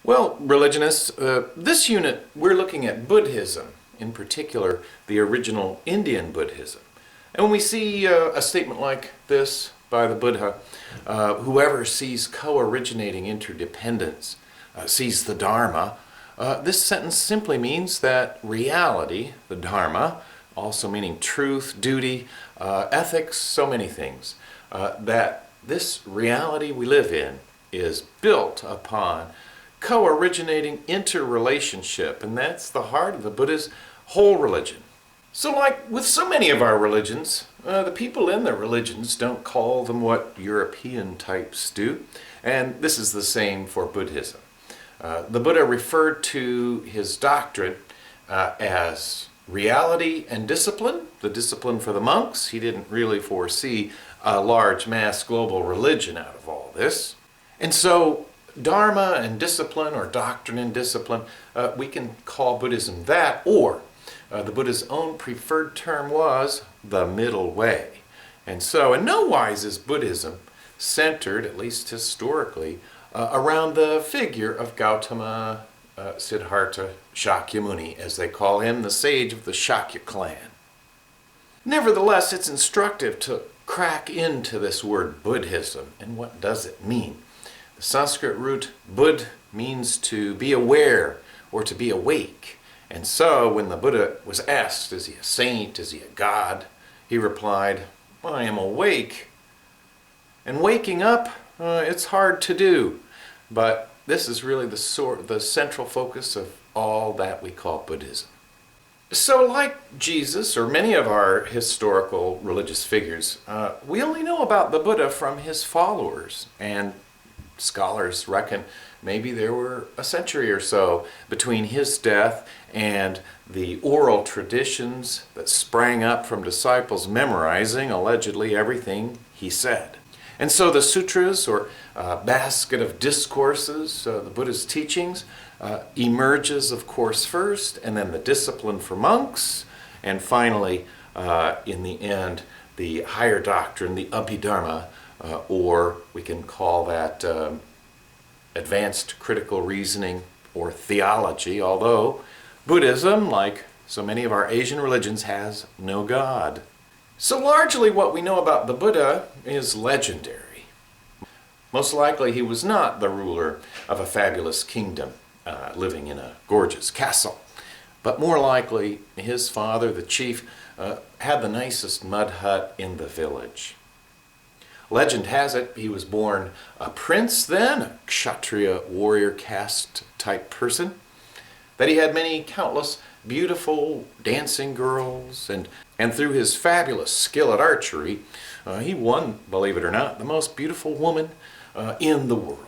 Well, religionists, this unit we're looking at Buddhism, in particular the original Indian Buddhism. And when we see a statement like this by the Buddha, whoever sees co-originating interdependence, sees the Dharma, this sentence simply means that reality, the Dharma, also meaning truth, duty, ethics, so many things, that this reality we live in is built upon co-originating interrelationship, and that's the heart of the Buddha's whole religion. So like with so many of our religions, the people in the religions don't call them what European types do, and this is the same for Buddhism. The Buddha referred to his doctrine as reality and discipline, the discipline for the monks. He didn't really foresee a large mass global religion out of all this. And so Dharma and discipline, or doctrine and discipline, we can call Buddhism that, or the Buddha's own preferred term was the middle way. And so in no wise is Buddhism centered, at least historically, around the figure of Gautama Siddhartha Shakya Muni, as they call him, the sage of the Shakya clan. Nevertheless, it's instructive to crack into this word Buddhism, and what does it mean? The Sanskrit root Bud means to be aware or to be awake. And so when the Buddha was asked, is he a saint, is he a god? He replied, I am awake. And waking up, it's hard to do. But this is really the central focus of all that we call Buddhism. So like Jesus, or many of our historical religious figures, we only know about the Buddha from his followers, and scholars reckon maybe there were a century or so between his death and the oral traditions that sprang up from disciples memorizing allegedly everything he said. And so the sutras, or basket of discourses, the Buddha's teachings, emerges, of course, first, and then the discipline for monks, and finally, in the end, the higher doctrine, the Abhidharma, or we can call that advanced critical reasoning or theology, although Buddhism, like so many of our Asian religions, has no God. So largely what we know about the Buddha is legendary. Most likely he was not the ruler of a fabulous kingdom, living in a gorgeous castle, but more likely his father, the chief, had the nicest mud hut in the village. Legend has it he was born a prince then, a Kshatriya warrior caste type person, that he had many countless beautiful dancing girls, and through his fabulous skill at archery, he won, believe it or not, the most beautiful woman in the world.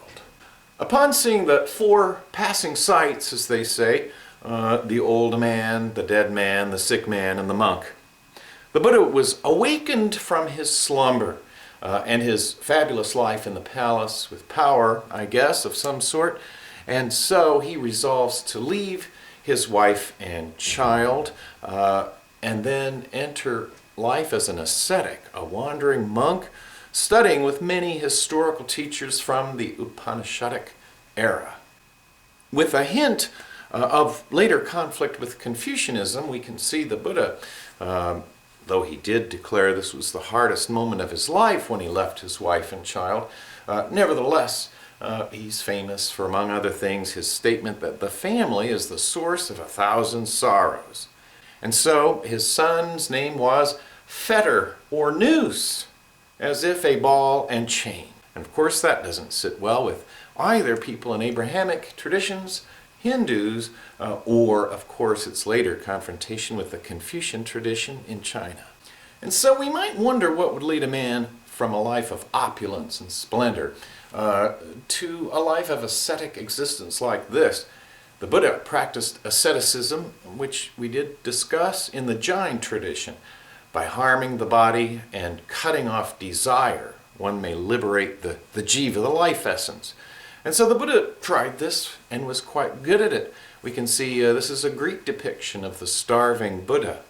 Upon seeing the four passing sights, as they say, the old man, the dead man, the sick man, and the monk, the Buddha was awakened from his slumber and his fabulous life in the palace with power, I guess, of some sort. And so he resolves to leave his wife and child and then enter life as an ascetic, a wandering monk, studying with many historical teachers from the Upanishadic era. With a hint of later conflict with Confucianism, we can see the Buddha, though he did declare this was the hardest moment of his life when he left his wife and child, nevertheless, he's famous for, among other things, his statement that the family is the source of 1,000 sorrows. And so his son's name was fetter or noose, as if a ball and chain. And of course that doesn't sit well with either people in Abrahamic traditions, Hindus, or of course its later confrontation with the Confucian tradition in China. And so we might wonder what would lead a man from a life of opulence and splendor to a life of ascetic existence like this. The Buddha practiced asceticism, which we did discuss in the Jain tradition. By harming the body and cutting off desire, one may liberate the jiva, the life essence. And so the Buddha tried this and was quite good at it. We can see this is a Greek depiction of the starving Buddha.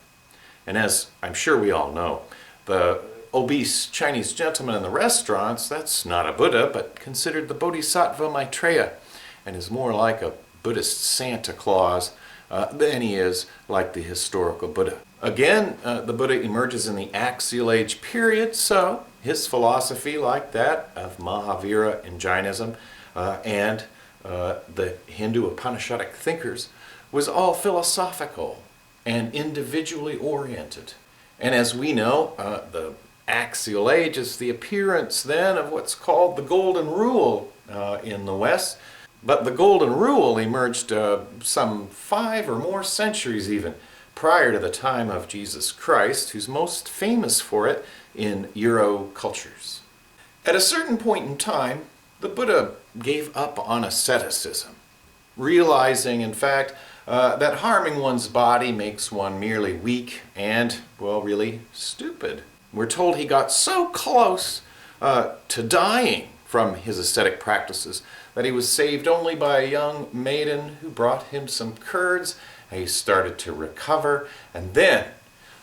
And as I'm sure we all know, the obese Chinese gentleman in the restaurants, that's not a Buddha, but considered the Bodhisattva Maitreya. and is more like a Buddhist Santa Claus than he is like the historical Buddha. Again, the Buddha emerges in the Axial Age period, so his philosophy, like that of Mahavira in Jainism and the Hindu Upanishadic thinkers, was all philosophical and individually oriented. And as we know, the Axial Age is the appearance then of what's called the Golden Rule in the West. But the Golden Rule emerged some 5 or more centuries even prior to the time of Jesus Christ, who's most famous for it in Euro cultures. At a certain point in time, the Buddha gave up on asceticism, realizing, in fact, that harming one's body makes one merely weak and, well, really stupid. We're told he got so close to dying from his ascetic practices that he was saved only by a young maiden who brought him some curds, and he started to recover. And then,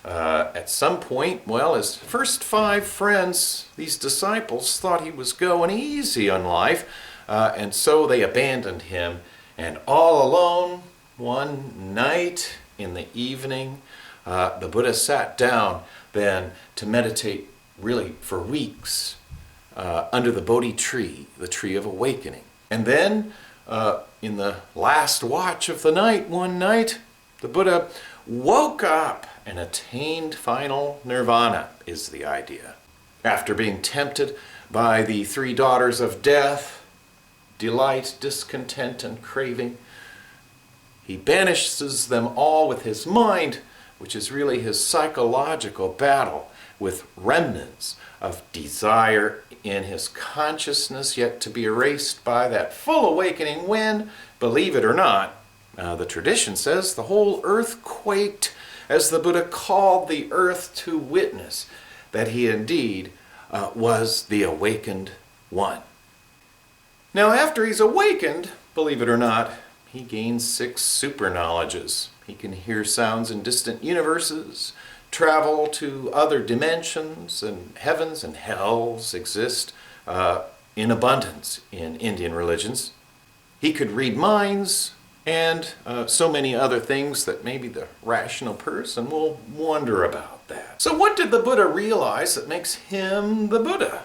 at some point, well, his first 5 friends, these disciples, thought he was going easy on life, and so they abandoned him. And all alone, one night in the evening, the Buddha sat down then to meditate really for weeks under the Bodhi tree, the tree of awakening. And then, in the last watch of the night, one night, the Buddha woke up and attained final nirvana, is the idea. After being tempted by the 3 daughters of death, delight, discontent, and craving, he banishes them all with his mind, which is really his psychological battle with remnants of desire in his consciousness, yet to be erased by that full awakening when, believe it or not, the tradition says the whole earth quaked as the Buddha called the earth to witness that he indeed was the awakened one. Now, after he's awakened, believe it or not, he gains 6 super knowledges. He can hear sounds in distant universes, travel to other dimensions, and heavens and hells exist in abundance in Indian religions. He could read minds, and so many other things that maybe the rational person will wonder about that. So what did the Buddha realize that makes him the Buddha?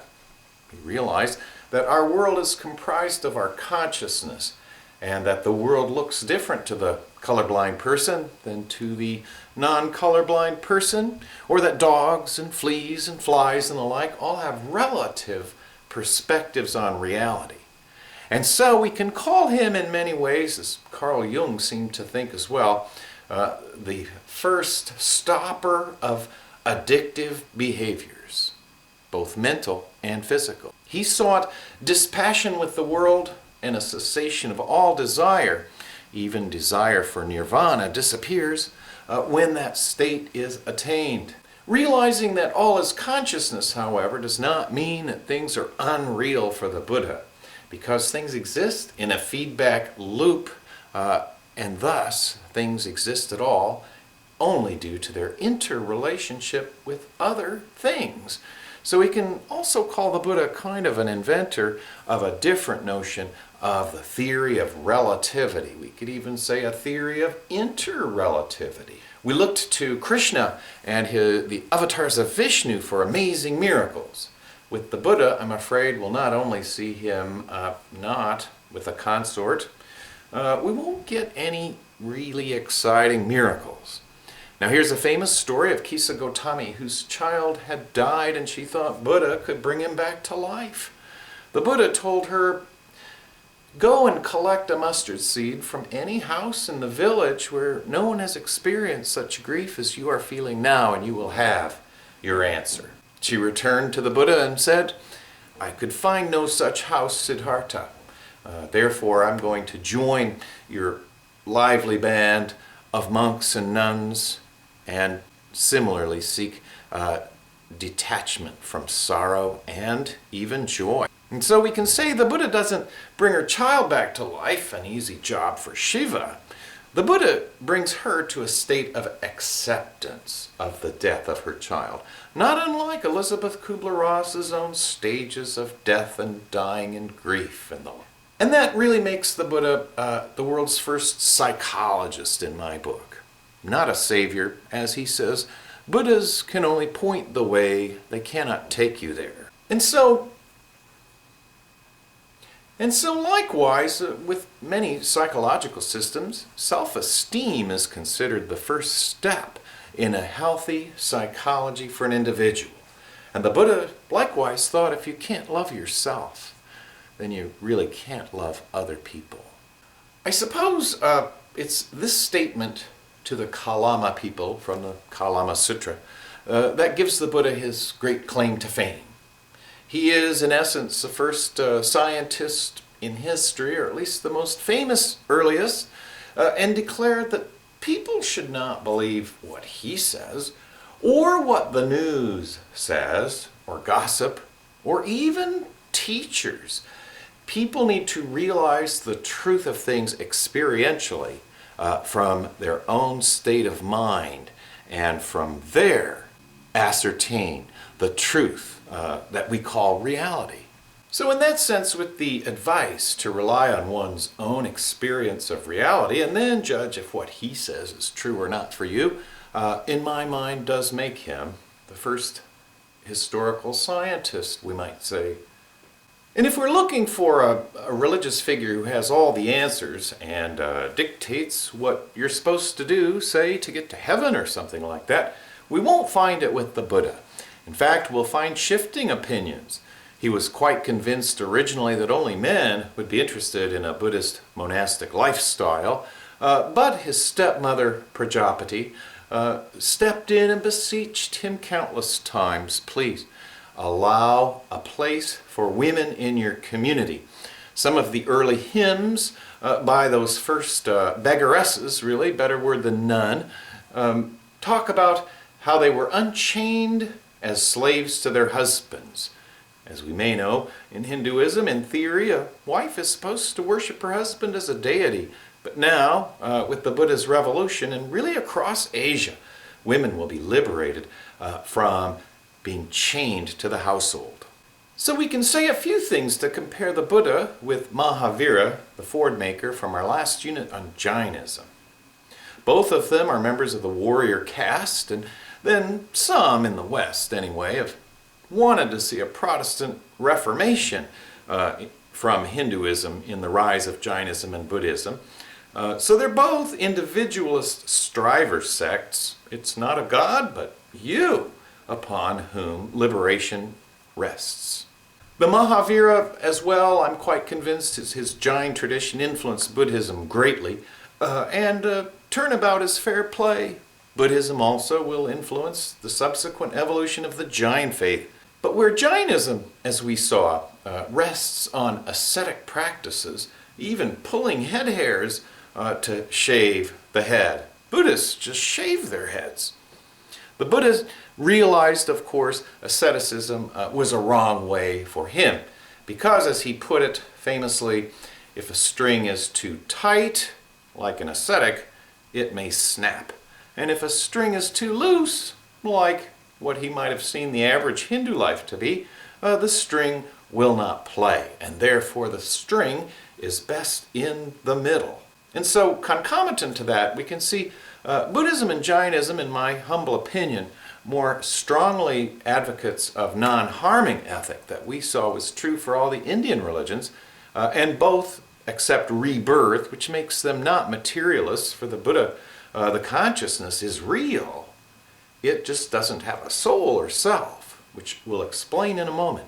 He realized that our world is comprised of our consciousness, and that the world looks different to the colorblind person than to the non-colorblind person, or that dogs and fleas and flies and the like all have relative perspectives on reality. And so we can call him in many ways, as Carl Jung seemed to think as well, the first stopper of addictive behaviors, both mental and physical. He sought dispassion with the world and a cessation of all desire. Even desire for nirvana disappears when that state is attained. Realizing that all is consciousness, however, does not mean that things are unreal for the Buddha, because things exist in a feedback loop, and thus things exist at all only due to their interrelationship with other things. So we can also call the Buddha kind of an inventor of a different notion of the theory of relativity. We could even say a theory of interrelativity. We looked to Krishna and the avatars of Vishnu for amazing miracles. With the Buddha, I'm afraid we'll not only see him not with a consort, we won't get any really exciting miracles. Now here's a famous story of Kisa Gotami, whose child had died and she thought Buddha could bring him back to life. The Buddha told her, "Go and collect a mustard seed from any house in the village where no one has experienced such grief as you are feeling now, and you will have your answer." She returned to the Buddha and said, "I could find no such house, Siddhartha. Therefore, I'm going to join your lively band of monks and nuns and similarly seek detachment from sorrow and even joy." And so we can say the Buddha doesn't bring her child back to life, an easy job for Shiva. The Buddha brings her to a state of acceptance of the death of her child, not unlike Elizabeth Kubler-Ross's own stages of death and dying and grief and the like. And that really makes the Buddha the world's first psychologist in my book. Not a savior, as he says. Buddhas can only point the way, they cannot take you there. And so likewise, with many psychological systems, self-esteem is considered the first step in a healthy psychology for an individual. And the Buddha likewise thought if you can't love yourself, then you really can't love other people. I suppose it's this statement to the Kalama people from the Kalama Sutra that gives the Buddha his great claim to fame. He is, in essence, the first scientist in history, or at least the most famous, earliest, and declared that people should not believe what he says, or what the news says, or gossip, or even teachers. People need to realize the truth of things experientially from their own state of mind, and from there ascertain the truth that we call reality. So in that sense, with the advice to rely on one's own experience of reality and then judge if what he says is true or not for you, in my mind does make him the first historical scientist, we might say. And if we're looking for a religious figure who has all the answers and dictates what you're supposed to do, say, to get to heaven or something like that, we won't find it with the Buddha. In fact, we'll find shifting opinions. He was quite convinced originally that only men would be interested in a Buddhist monastic lifestyle, but his stepmother, Prajapati, stepped in and beseeched him countless times, please, allow a place for women in your community. Some of the early hymns by those first beggaresses, really, better word than nun, talk about how they were unchained as slaves to their husbands. As we may know, in Hinduism, in theory, a wife is supposed to worship her husband as a deity. But now, with the Buddha's revolution, and really across Asia, women will be liberated from being chained to the household. So we can say a few things to compare the Buddha with Mahavira, the Ford maker, from our last unit on Jainism. Both of them are members of the warrior caste, and then some in the West, anyway, have wanted to see a Protestant Reformation from Hinduism in the rise of Jainism and Buddhism. So they're both individualist striver sects. It's not a God, but you, upon whom liberation rests. The Mahavira, as well, I'm quite convinced, his Jain tradition influenced Buddhism greatly, and turnabout is fair play. Buddhism also will influence the subsequent evolution of the Jain faith. But where Jainism, as we saw, rests on ascetic practices, even pulling head hairs to shave the head, Buddhists just shave their heads. The Buddha realized, of course, asceticism was a wrong way for him, because, as he put it famously, if a string is too tight, like an ascetic, it may snap. And if a string is too loose, like what he might have seen the average Hindu life to be, the string will not play, and therefore the string is best in the middle. And so, concomitant to that, we can see Buddhism and Jainism, in my humble opinion, more strongly advocates of non-harming ethic that we saw was true for all the Indian religions, and both accept rebirth, which makes them not materialists. For the Buddha, the consciousness is real. It just doesn't have a soul or self, which we'll explain in a moment.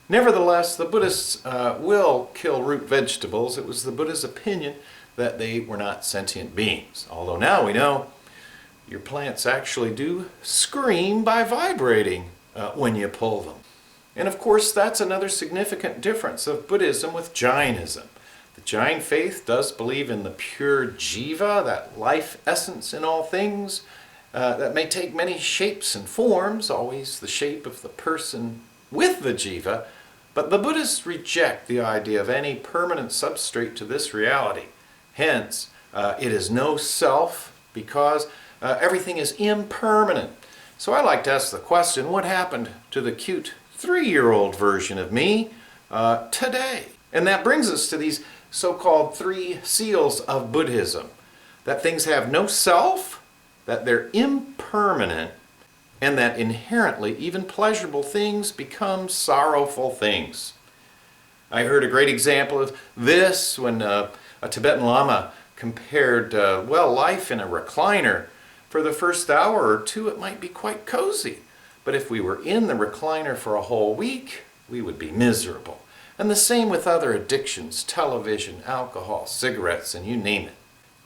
Nevertheless, the Buddhists will kill root vegetables. It was the Buddha's opinion that they were not sentient beings. Although now we know your plants actually do scream by vibrating when you pull them. And of course, that's another significant difference of Buddhism with Jainism. The Jain faith does believe in the pure jiva, that life essence in all things, that may take many shapes and forms, always the shape of the person with the jiva, but the Buddhists reject the idea of any permanent substrate to this reality. Hence, it is no self, because everything is impermanent. So I like to ask the question, what happened to the cute 3-year-old version of me today? And that brings us to these so-called three seals of Buddhism. That things have no self, that they're impermanent, and that inherently even pleasurable things become sorrowful things. I heard a great example of this when a Tibetan Lama compared, life in a recliner. For the first hour or two it might be quite cozy, but if we were in the recliner for a whole week, we would be miserable. And the same with other addictions, television, alcohol, cigarettes, and you name it.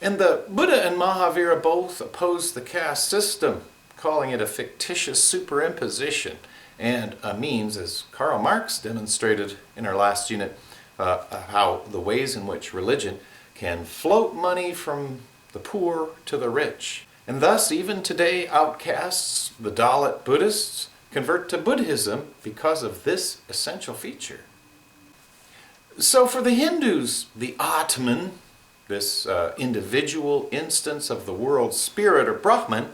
And the Buddha and Mahavira both opposed the caste system, calling it a fictitious superimposition and a means, as Karl Marx demonstrated in our last unit, how the ways in which religion can float money from the poor to the rich. And thus, even today, outcasts, the Dalit Buddhists, convert to Buddhism because of this essential feature. So for the Hindus, the Atman, this individual instance of the world spirit or Brahman,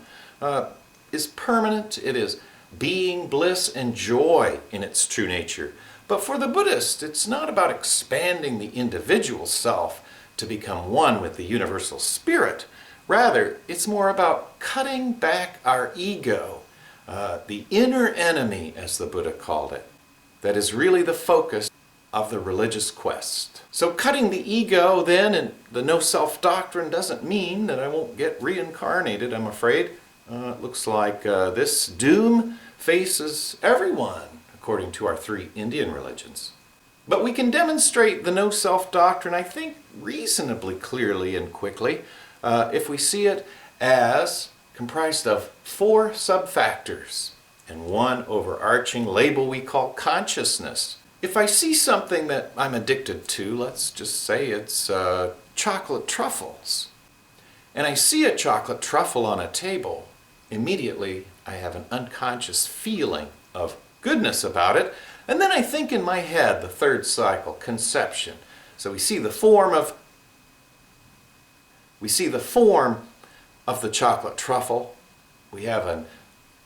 is permanent. It is being, bliss, and joy in its true nature. But for the Buddhist, it's not about expanding the individual self to become one with the universal spirit. Rather, it's more about cutting back our ego, the inner enemy, as the Buddha called it, that is really the focus of the religious quest. So cutting the ego then, and the no-self doctrine, doesn't mean that I won't get reincarnated, I'm afraid. It looks like this doom faces everyone, according to our three Indian religions. But we can demonstrate the no-self doctrine, I think, reasonably clearly and quickly if we see it as comprised of four sub-factors and one overarching label we call consciousness. If I see something that I'm addicted to, let's just say it's chocolate truffles, and I see a chocolate truffle on a table, immediately I have an unconscious feeling of goodness about it, and then I think in my head, the third cycle, conception. So we see the form of the chocolate truffle, we have an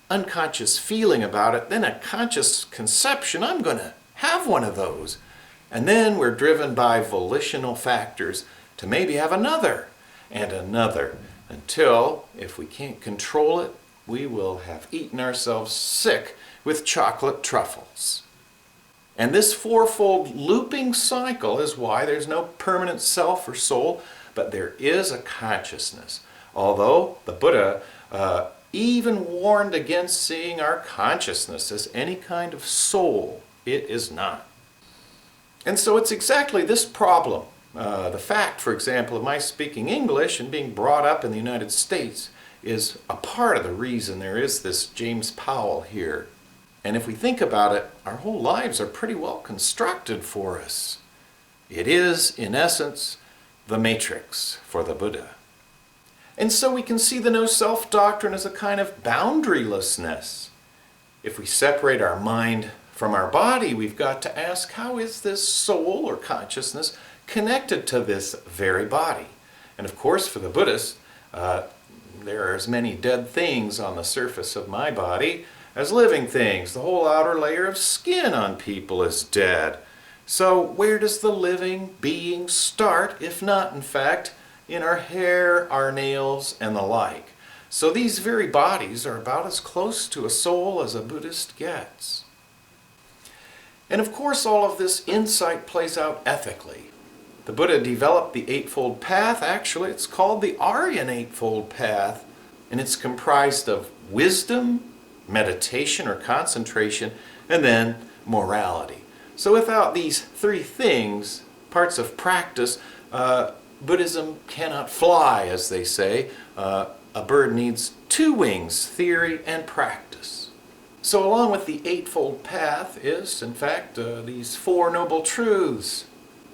unconscious feeling about it, then a conscious conception, I'm going to have one of those. And then we're driven by volitional factors to maybe have another and another, until, if we can't control it, we will have eaten ourselves sick with chocolate truffles. And this fourfold looping cycle is why there's no permanent self or soul, but there is a consciousness. Although the Buddha even warned against seeing our consciousness as any kind of soul, it is not. And so it's exactly this problem. The fact, for example, of my speaking English and being brought up in the United States is a part of the reason there is this James Powell here. And if we think about it, our whole lives are pretty well constructed for us. It is, in essence, the matrix for the Buddha. And so we can see the no-self doctrine as a kind of boundarylessness. If we separate our mind from our body, we've got to ask, how is this soul or consciousness connected to this very body? And of course, for the Buddhist, there are as many dead things on the surface of my body as living things. The whole outer layer of skin on people is dead. So where does the living being start, if not, in fact, in our hair, our nails, and the like? So these very bodies are about as close to a soul as a Buddhist gets. And of course, all of this insight plays out ethically. The Buddha developed the Eightfold Path. Actually, it's called the Aryan Eightfold Path, and it's comprised of wisdom, meditation or concentration, and then morality. So without these three things, parts of practice, Buddhism cannot fly, as they say. A bird needs two wings, theory and practice. So along with the Eightfold Path is, in fact, these Four Noble Truths.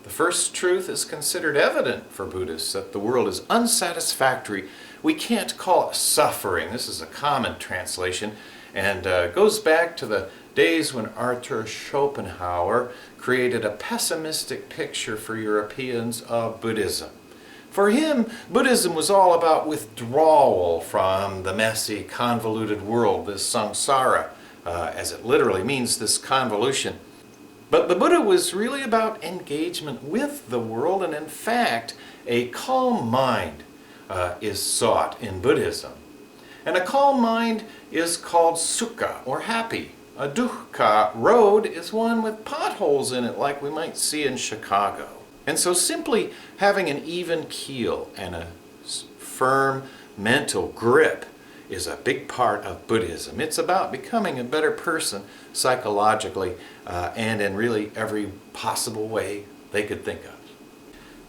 The first truth is considered evident for Buddhists, that the world is unsatisfactory. We can't call it suffering. This is a common translation, and goes back to the days when Arthur Schopenhauer created a pessimistic picture for Europeans of Buddhism. For him, Buddhism was all about withdrawal from the messy, convoluted world, this samsara, as it literally means, this convolution. But the Buddha was really about engagement with the world, and in fact, a calm mind is sought in Buddhism. And a calm mind is called sukha, or happy. A dukkha road is one with potholes in it, like we might see in Chicago. And so simply having an even keel and a firm mental grip is a big part of Buddhism. It's about becoming a better person psychologically and in really every possible way they could think of.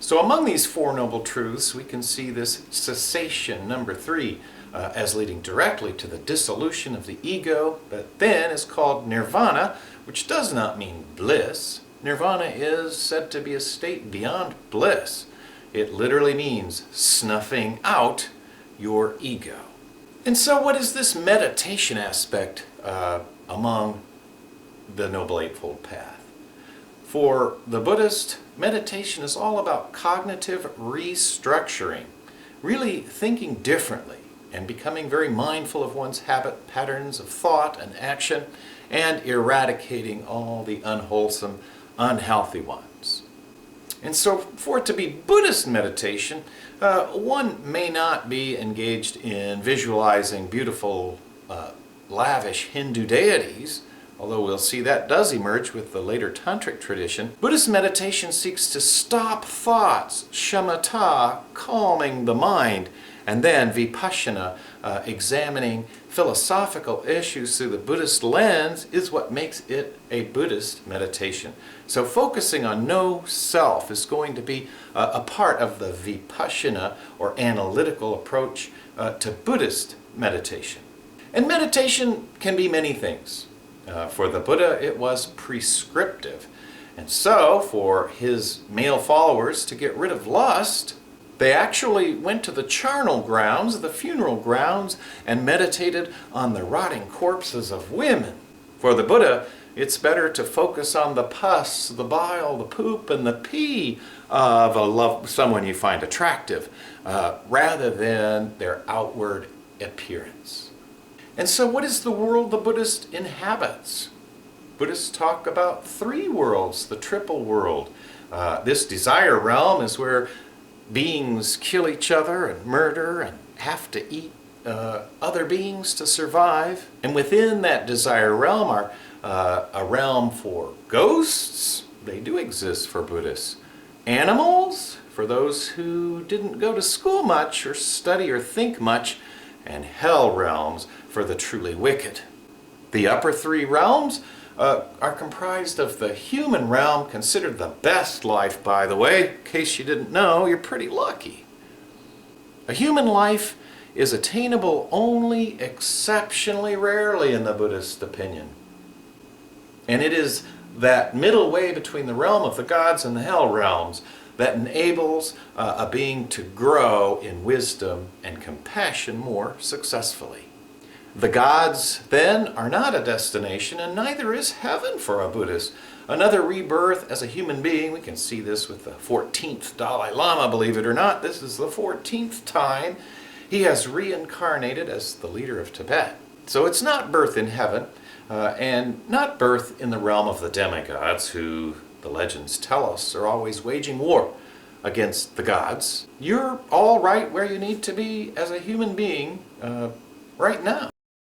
So among these Four Noble Truths, we can see this cessation, number 3, as leading directly to the dissolution of the ego, that then is called nirvana, which does not mean bliss. Nirvana is said to be a state beyond bliss. It literally means snuffing out your ego. And so what is this meditation aspect among the Noble Eightfold Path? For the Buddhist, meditation is all about cognitive restructuring, really thinking differently and becoming very mindful of one's habit patterns of thought and action, and eradicating all the unwholesome, unhealthy ones. And so for it to be Buddhist meditation, one may not be engaged in visualizing beautiful, lavish Hindu deities, although we'll see that does emerge with the later tantric tradition. Buddhist meditation seeks to stop thoughts, shamatha, calming the mind, and then vipassana, examining philosophical issues through the Buddhist lens, is what makes it a Buddhist meditation. So focusing on no self is going to be a part of the vipassana, or analytical approach to Buddhist meditation. And meditation can be many things. For the Buddha, it was prescriptive. And so, for his male followers to get rid of lust, they actually went to the charnel grounds, the funeral grounds, and meditated on the rotting corpses of women. For the Buddha, it's better to focus on the pus, the bile, the poop, and the pee of someone you find attractive, rather than their outward appearance. And so what is the world the Buddhist inhabits? Buddhists talk about 3 worlds, the triple world. This desire realm is where beings kill each other and murder and have to eat other beings to survive. And within that desire realm are a realm for ghosts. They do exist for Buddhists. Animals, for those who didn't go to school much or study or think much. And hell realms for the truly wicked. The upper 3 realms are comprised of the human realm, considered the best life, by the way. In case you didn't know, you're pretty lucky. A human life is attainable only exceptionally rarely in the Buddhist opinion. And it is that middle way between the realm of the gods and the hell realms that enables a being to grow in wisdom and compassion more successfully. The gods, then, are not a destination, and neither is heaven for a Buddhist. Another rebirth as a human being, we can see this with the 14th Dalai Lama, believe it or not. This is the 14th time he has reincarnated as the leader of Tibet. So it's not birth in heaven, and not birth in the realm of the demigods, who the legends tell us are always waging war against the gods. You're all right where you need to be as a human being right now.